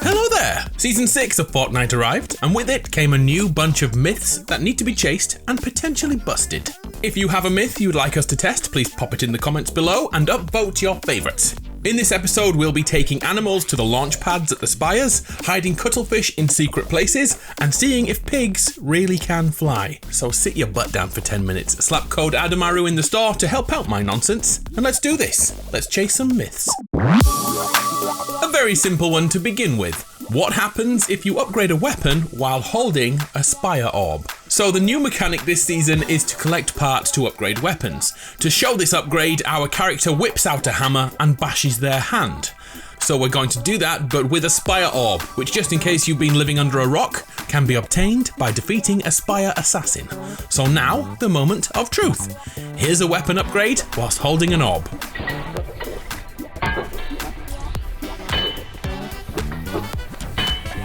Hello there! Season 6 of Fortnite arrived, and with it came a new bunch of myths that need to be chased and potentially busted. If you have a myth you'd like us to test, please pop it in the comments below and upvote your favourites. In this episode, we'll be taking animals to the launch pads at the Spires, hiding cuttlefish in secret places, and seeing if pigs really can fly. So sit your butt down for 10 minutes, slap code ADAMARU in the store to help out my nonsense, and let's do this. Let's chase some myths. A very simple one to begin with. What happens if you upgrade a weapon while holding a Spire orb? So the new mechanic this season is to collect parts to upgrade weapons. To show this upgrade, our character whips out a hammer and bashes their hand. So we're going to do that, but with a Spire orb, which, just in case you've been living under a rock, can be obtained by defeating a Spire assassin. So now, the moment of truth. Here's a weapon upgrade whilst holding an orb.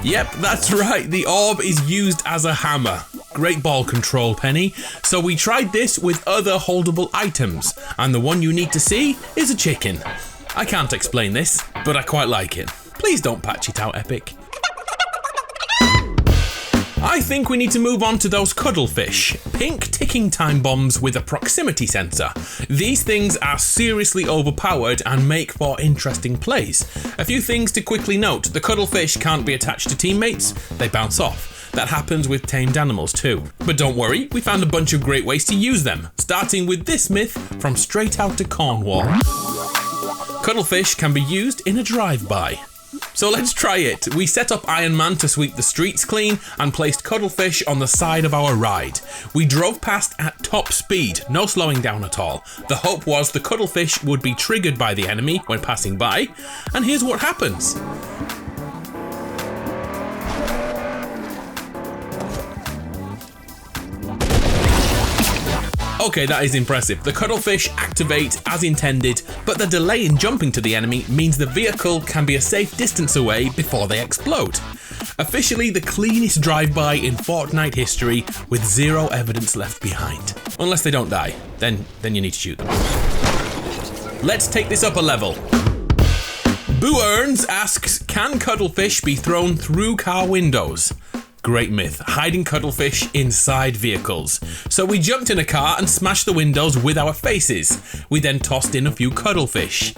Yep, that's right, the orb is used as a hammer. Great ball control, Penny. So we tried this with other holdable items, and the one you need to see is a chicken. I can't explain this, but I quite like it. Please don't patch it out, Epic. I think we need to move on to those Cuddlefish, pink ticking time bombs with a proximity sensor. These things are seriously overpowered and make for interesting plays. A few things to quickly note: the Cuddlefish can't be attached to teammates, they bounce off. That happens with tamed animals too. But don't worry, we found a bunch of great ways to use them, starting with this myth from Straight Outta Cornwall. Cuttlefish can be used in a drive-by. So let's try it. We set up Iron Man to sweep the streets clean and placed Cuddlefish on the side of our ride. We drove past at top speed, no slowing down at all. The hope was the Cuddlefish would be triggered by the enemy when passing by, and here's what happens. Okay, that is impressive. The Cuttlefish activate as intended, but the delay in jumping to the enemy means the vehicle can be a safe distance away before they explode. Officially the cleanest drive-by in Fortnite history, with zero evidence left behind. Unless they don't die, then you need to shoot them. Let's take this up a level. Boo Earns asks, can Cuttlefish be thrown through car windows? Great myth, hiding Cuttlefish inside vehicles. So we jumped in a car and smashed the windows with our faces. We then tossed in a few Cuttlefish.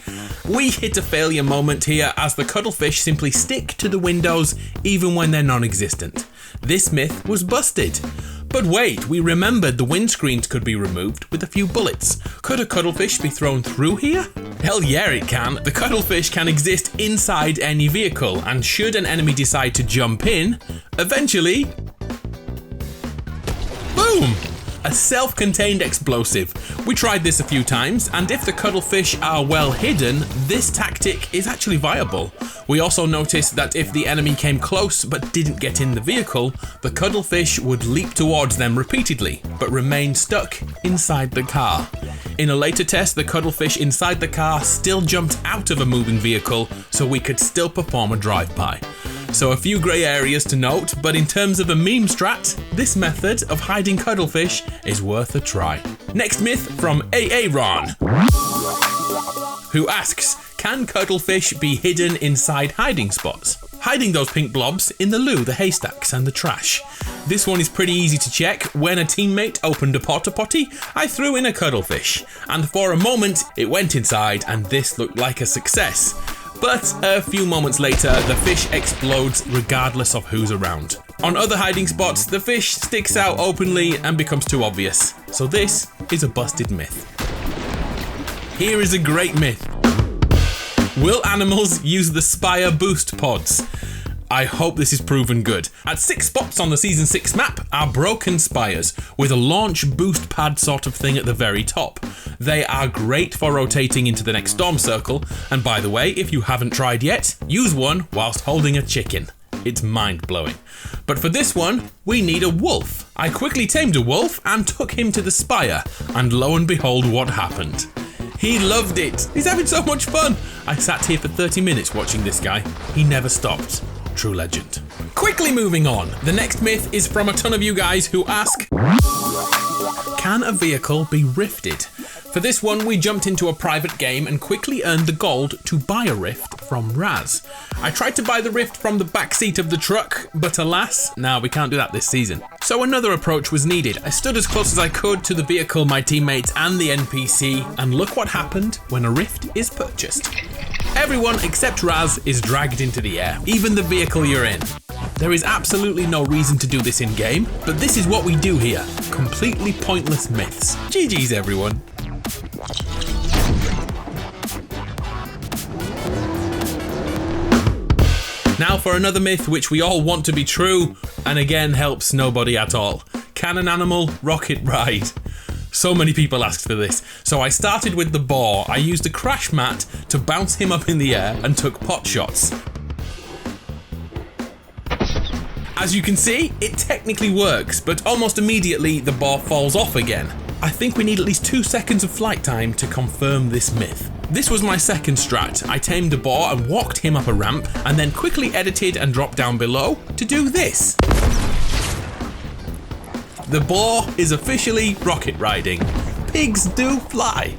We hit a failure moment here, as the Cuttlefish simply stick to the windows even when they're non-existent. This myth was busted. But wait, we remembered the windscreens could be removed with a few bullets. Could a Cuttlefish be thrown through here? Hell yeah, it can. The Cuttlefish can exist inside any vehicle, and should an enemy decide to jump in, eventually, boom! A self-contained explosive. We tried this a few times, and if the Cuttlefish are well hidden, this tactic is actually viable. We also noticed that if the enemy came close but didn't get in the vehicle, the Cuttlefish would leap towards them repeatedly, but remain stuck inside the car. In a later test, the Cuttlefish inside the car still jumped out of a moving vehicle, so we could still perform a drive-by. So a few grey areas to note, but in terms of a meme strat, this method of hiding Cuttlefish is worth a try. Next myth from AARon, who asks, can Cuttlefish be hidden inside hiding spots? Hiding those pink blobs in the loo, the haystacks and the trash. This one is pretty easy to check. When a teammate opened a porta potty, I threw in a Cuttlefish, and for a moment it went inside and this looked like a success. But a few moments later, the fish explodes regardless of who's around. On other hiding spots, the fish sticks out openly and becomes too obvious. So this is a busted myth. Here is a great myth. Will animals use the Spire boost pods? I hope this is proven good. At 6 spots on the Season 6 map are broken spires, with a launch boost pad sort of thing at the very top. They are great for rotating into the next storm circle, and by the way, if you haven't tried yet, use one whilst holding a chicken. It's mind-blowing. But for this one, we need a wolf. I quickly tamed a wolf and took him to the spire, and lo and behold what happened. He loved it. He's having so much fun. I sat here for 30 minutes watching this guy. He never stopped. True legend. Quickly moving on. The next myth is from a ton of you guys who ask, can a vehicle be rifted? For this one, we jumped into a private game and quickly earned the gold to buy a rift from Raz. I tried to buy the rift from the back seat of the truck, but alas, no, we can't do that this season. So another approach was needed. I stood as close as I could to the vehicle, my teammates and the NPC, and look what happened when a rift is purchased. Everyone except Raz is dragged into the air, even the vehicle you're in. There is absolutely no reason to do this in game, but this is what we do here. Completely pointless myths. GG's everyone. Now for another myth which we all want to be true, and again helps nobody at all. Can an animal rocket ride? So many people asked for this, so I started with the boar. I used a crash mat to bounce him up in the air and took pot shots. As you can see, it technically works, but almost immediately the boar falls off again. I think we need at least 2 seconds of flight time to confirm this myth. This was my second strat. I tamed a boar and walked him up a ramp, and then quickly edited and dropped down below to do this. The boar is officially rocket riding. Pigs do fly.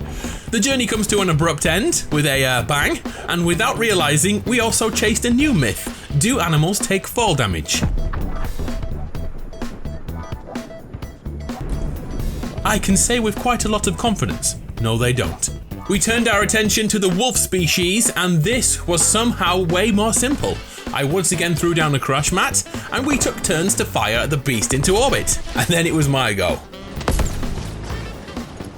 The journey comes to an abrupt end with a bang, and without realizing, we also chased a new myth. Do animals take fall damage? I can say with quite a lot of confidence, no they don't. We turned our attention to the wolf species, and this was somehow way more simple. I once again threw down a crush mat, and we took turns to fire the beast into orbit, and then it was my go.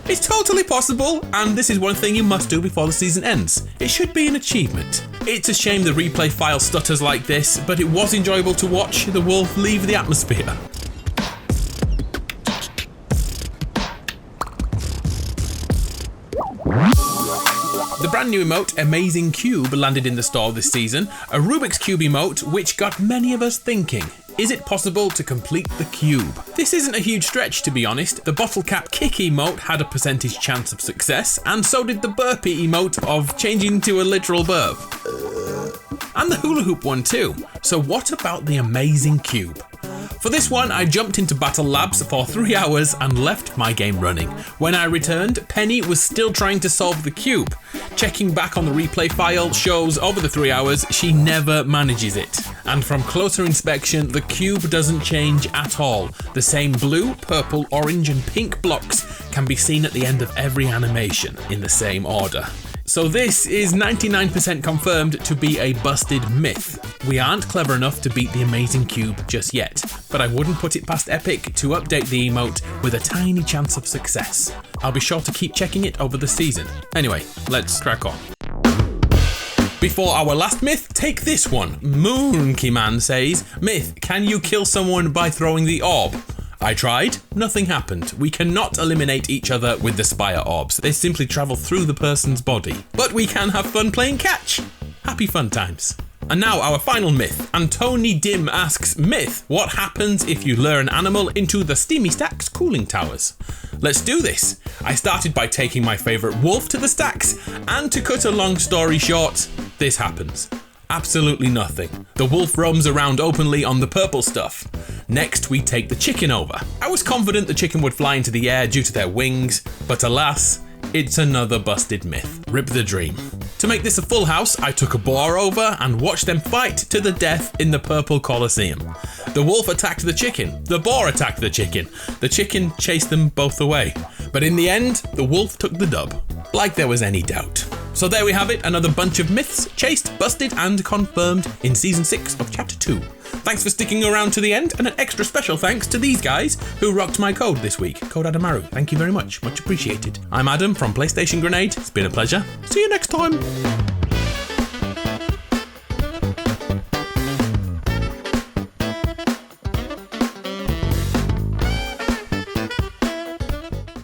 It's totally possible, and this is one thing you must do before the season ends. It should be an achievement. It's a shame the replay file stutters like this, but it was enjoyable to watch the wolf leave the atmosphere. The brand new emote, Amazing Cube, landed in the store this season, a Rubik's Cube emote which got many of us thinking. Is it possible to complete the cube? This isn't a huge stretch, to be honest. The bottle cap kick emote had a percentage chance of success, and so did the burpee emote of changing to a literal burp. And the hula hoop one too. So what about the Amazing Cube? For this one, I jumped into Battle Labs for 3 hours and left my game running. When I returned, Penny was still trying to solve the cube. Checking back on the replay file shows over the 3 hours, she never manages it. And from closer inspection, the cube doesn't change at all. The same blue, purple, orange and pink blocks can be seen at the end of every animation in the same order. So this is 99% confirmed to be a busted myth. We aren't clever enough to beat the Amazing Cube just yet, but I wouldn't put it past Epic to update the emote with a tiny chance of success. I'll be sure to keep checking it over the season. Anyway, let's crack on. Before our last myth, take this one. Moonky Man says, myth, can you kill someone by throwing the orb? I tried, nothing happened. We cannot eliminate each other with the Spire orbs. They simply travel through the person's body. But we can have fun playing catch. Happy fun times. And now our final myth. Antony Dim asks, myth, what happens if you lure an animal into the Steamy Stacks cooling towers? Let's do this. I started by taking my favourite wolf to the stacks, and to cut a long story short, this happens. Absolutely nothing. The wolf roams around openly on the purple stuff. Next, we take the chicken over. I was confident the chicken would fly into the air due to their wings, but alas, it's another busted myth. Rip the dream. To make this a full house, I took a boar over and watched them fight to the death in the purple Colosseum. The wolf attacked the chicken. The boar attacked the chicken. The chicken chased them both away. But in the end, the wolf took the dub. Like there was any doubt. So there we have it, another bunch of myths chased, busted and confirmed in Season 6 of Chapter 2. Thanks for sticking around to the end, and an extra special thanks to these guys who rocked my code this week. Code ADAMARU. Thank you very much. Much appreciated. I'm Adam from PlayStation Grenade. It's been a pleasure. See you next time.